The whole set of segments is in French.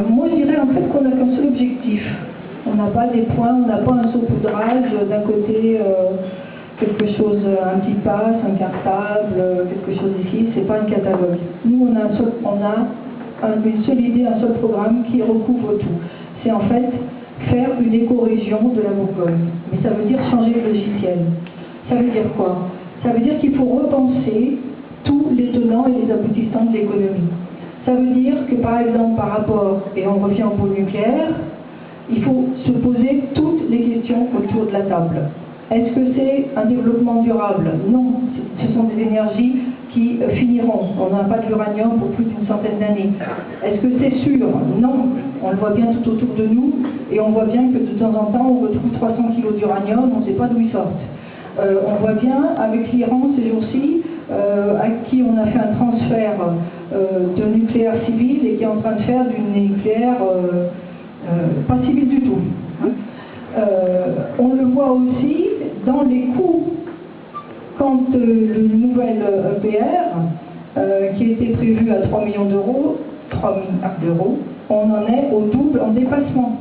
Moi, je dirais en fait qu'on n'a qu'un seul objectif. On n'a pas des points, on n'a pas un saupoudrage, d'un côté quelque chose, un petit pass, un cartable, quelque chose ici, c'est pas un catalogue. Nous, on a une seule idée, un seul programme qui recouvre tout. C'est en fait faire une éco-région de la Bourgogne. Mais ça veut dire changer le logiciel. Ça veut dire quoi? Ça veut dire qu'il faut repenser tous les tenants et les aboutissants de l'économie. Ça veut dire que, par exemple, par rapport, et on revient au pôle nucléaire, il faut se poser toutes les questions autour de la table. Est-ce que c'est un développement durable? Non, ce sont des énergies qui finiront. On n'a pas de l'uranium pour plus d'une centaine d'années. Est-ce que c'est sûr? Non, on le voit bien tout autour de nous, et on voit bien que de temps en temps, on retrouve 300 kg d'uranium, on ne sait pas d'où ils sortent. On voit bien avec l'Iran ces jours-ci, à qui on a fait un transfert de nucléaire civil et qui est en train de faire du nucléaire pas civil du tout. On le voit aussi dans les coûts. Quand le nouvel EPR, qui était prévu à 3 millions d'euros, 3 milliards d'euros, on en est au double en dépassement.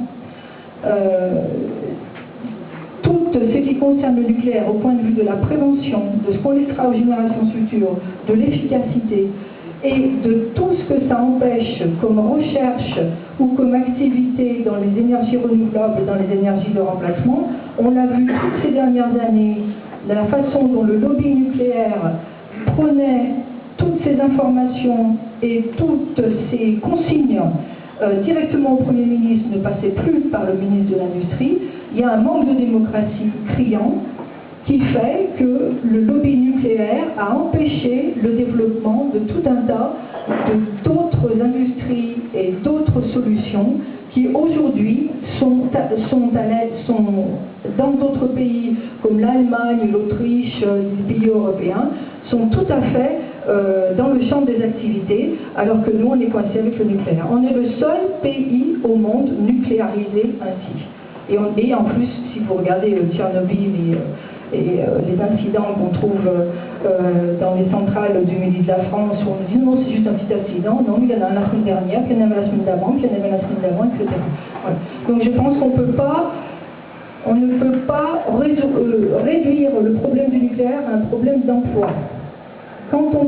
Tout ce qui concerne le nucléaire au point de vue de la prévention, de ce qu'on laissera aux générations futures, de l'efficacité et de tout ce que ça empêche comme recherche ou comme activité dans les énergies renouvelables, dans les énergies de remplacement, on l'a vu toutes ces dernières années, de la façon dont le lobby nucléaire prenait toutes ces informations et toutes ces consignes directement au Premier ministre, ne passait plus par le ministre de l'Industrie. Il y a un manque de démocratie criant qui fait que le lobby nucléaire a empêché le développement de tout un tas d'autres industries et d'autres solutions qui aujourd'hui sont dans d'autres pays comme l'Allemagne, l'Autriche, les pays européens, sont tout à fait dans le champ des activités, alors que nous on est coincé avec le nucléaire. On est le seul pays au monde nucléarisé ainsi. Et en plus, si vous regardez Tchernobyl et les incidents qu'on trouve dans les centrales du midi de la France, où on dit non, c'est juste un petit accident, non, il y en a un la semaine dernière, puis il y en avait la semaine d'avant, puis il y en avait la semaine d'avant, etc. Voilà. Donc je pense qu'on ne peut pas réduire le problème du nucléaire à un problème d'emploi. Quand on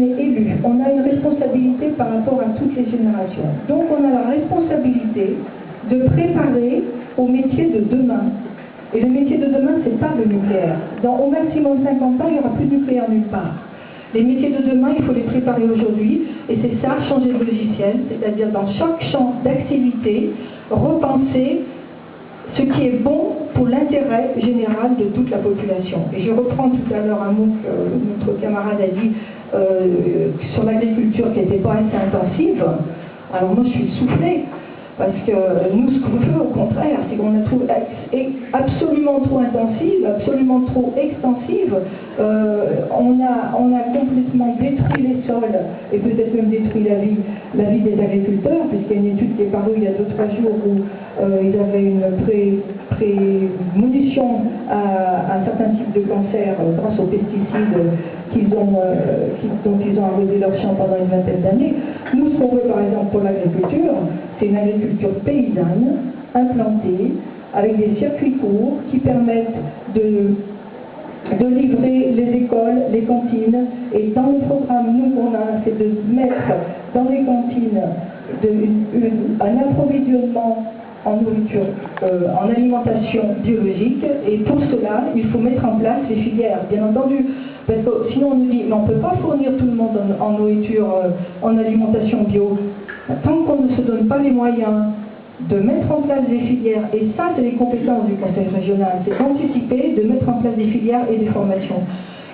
est élu, on a une responsabilité par rapport à toutes les générations. Donc on a la responsabilité de préparer au métier de demain. Et le métier de demain, c'est pas le nucléaire. Au maximum 50 ans, il n'y aura plus de nucléaire nulle part. Les métiers de demain, il faut les préparer aujourd'hui, et c'est ça, changer de logiciel, c'est-à-dire dans chaque champ d'activité, repenser ce qui est bon pour l'intérêt général de toute la population. Et je reprends tout à l'heure un mot que notre camarade a dit sur l'agriculture qui n'était pas assez intensive. Alors moi je suis soufflée, parce que nous ce qu'on veut au contraire, c'est qu'on la trouve absolument trop intensive, absolument trop extensive. On a complètement détruit les sols et peut-être même détruit la vie des agriculteurs, puisqu'il y a une étude qui est parue il y a 2-3 jours où ils avaient une prémonition à un certain type de cancer grâce aux pesticides dont ils ont arrosé leurs champs pendant une vingtaine d'années. Nous, ce qu'on veut par exemple pour l'agriculture, c'est une agriculture paysanne, implantée, avec des circuits courts qui permettent de livrer les écoles, les cantines. Et dans le programme, nous, qu'on a, c'est de mettre dans les cantines un approvisionnement en nourriture, en alimentation biologique, et pour cela, il faut mettre en place les filières, bien entendu, parce que sinon on nous dit, mais on ne peut pas fournir tout le monde en nourriture, en alimentation bio, tant qu'on ne se donne pas les moyens de mettre en place des filières, et ça c'est les compétences du conseil régional, c'est d'anticiper, de mettre en place des filières et des formations.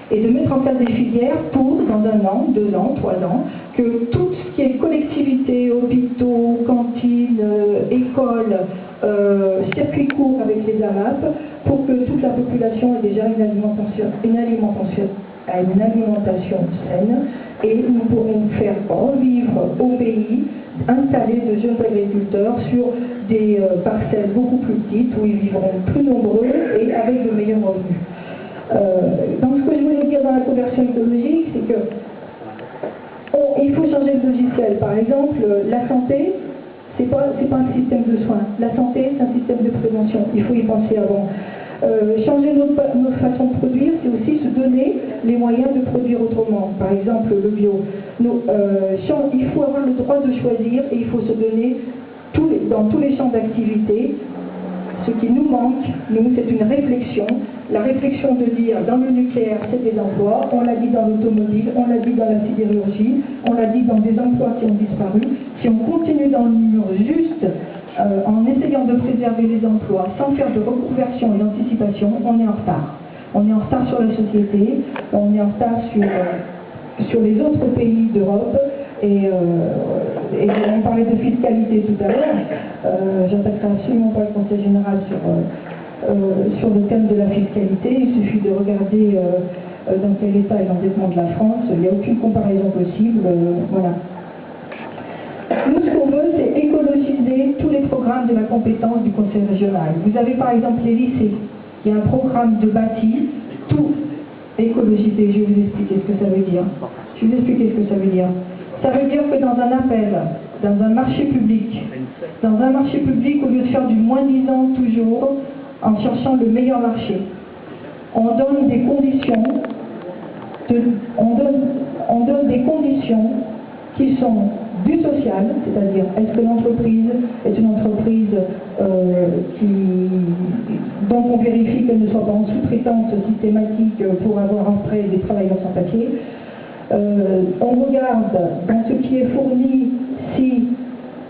Et de mettre en place des filières pour, dans 1 an, 2 ans, 3 ans, que tout ce qui est collectivité, hôpitaux, cantines, écoles, circuits courts avec les AMAP, pour que toute la population ait déjà une alimentation saine, et nous pourrons faire revivre au pays, installer de jeunes agriculteurs sur des parcelles beaucoup plus petites, où ils vivront plus nombreux et avec de meilleurs revenus. Donc ce que je voulais dire dans la conversion écologique, c'est que il faut changer de logiciel. Par exemple, la santé, c'est pas un système de soins. La santé, c'est un système de prévention. Il faut y penser avant. Changer notre façon de produire, c'est aussi se donner les moyens de produire autrement. Par exemple, le bio. Il faut avoir le droit de choisir et il faut se donner dans tous les champs d'activité. Ce qui nous manque, nous, c'est une réflexion. La réflexion de dire, dans le nucléaire, c'est des emplois, on l'a dit dans l'automobile, on l'a dit dans la sidérurgie, on l'a dit dans des emplois qui ont disparu. Si on continue dans le mur juste, en essayant de préserver les emplois, sans faire de reconversion et d'anticipation, on est en retard. On est en retard sur la société, on est en retard sur les autres pays d'Europe. Et on parlait de fiscalité tout à l'heure. J'attaquerai absolument pas le Conseil général sur le thème de la fiscalité. Il suffit de regarder dans quel état est l'endettement de la France. Il n'y a aucune comparaison possible. Voilà. Nous, ce qu'on veut, c'est écologiser tous les programmes de la compétence du Conseil régional. Vous avez par exemple les lycées. Il y a un programme de bâti, tout écologisé. Je vais vous expliquer ce que ça veut dire. Je vais vous expliquer ce que ça veut dire. Ça veut dire que dans un appel, dans un marché public, au lieu de faire du moins-disant toujours, en cherchant le meilleur marché, on donne des conditions, on donne des conditions qui sont du social, c'est-à-dire est-ce que l'entreprise est une entreprise dont on vérifie qu'elle ne soit pas en sous-traitance systématique pour avoir après des travailleurs sans papier. On regarde dans ce qui est fourni si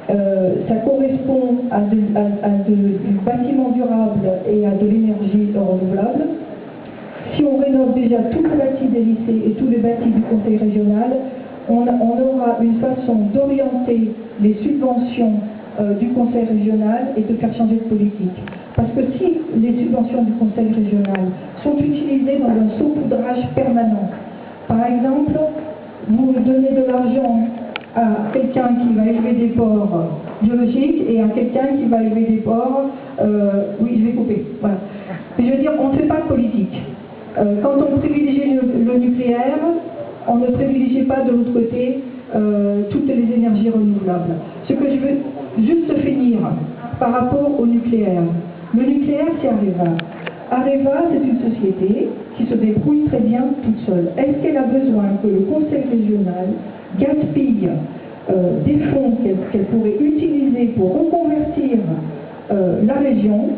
ça correspond à du bâtiment durable et à de l'énergie renouvelable. Si on rénove déjà tout le bâti des lycées et tous les bâtis du conseil régional, on aura une façon d'orienter les subventions du conseil régional et de faire changer de politique. Parce que si les subventions du conseil régional sont utilisées dans un saupoudrage permanent, par exemple, vous donnez de l'argent à quelqu'un qui va élever des porcs biologiques et à quelqu'un qui va élever des porcs, oui, je vais couper, voilà. Mais je veux dire, on ne fait pas de politique. Quand on privilégie le nucléaire, on ne privilégie pas de l'autre côté toutes les énergies renouvelables. Ce que je veux juste finir par rapport au nucléaire. Le nucléaire, c'est Areva. Areva, c'est une société qui se débrouille très bien toute seule. Est-ce qu'elle a besoin que le conseil régional gaspille des fonds qu'elle pourrait utiliser pour reconvertir la région,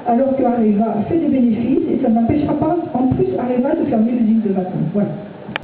alors que Areva fait des bénéfices et ça n'empêchera pas en plus Areva de fermer l'usine de Mâcon. Voilà.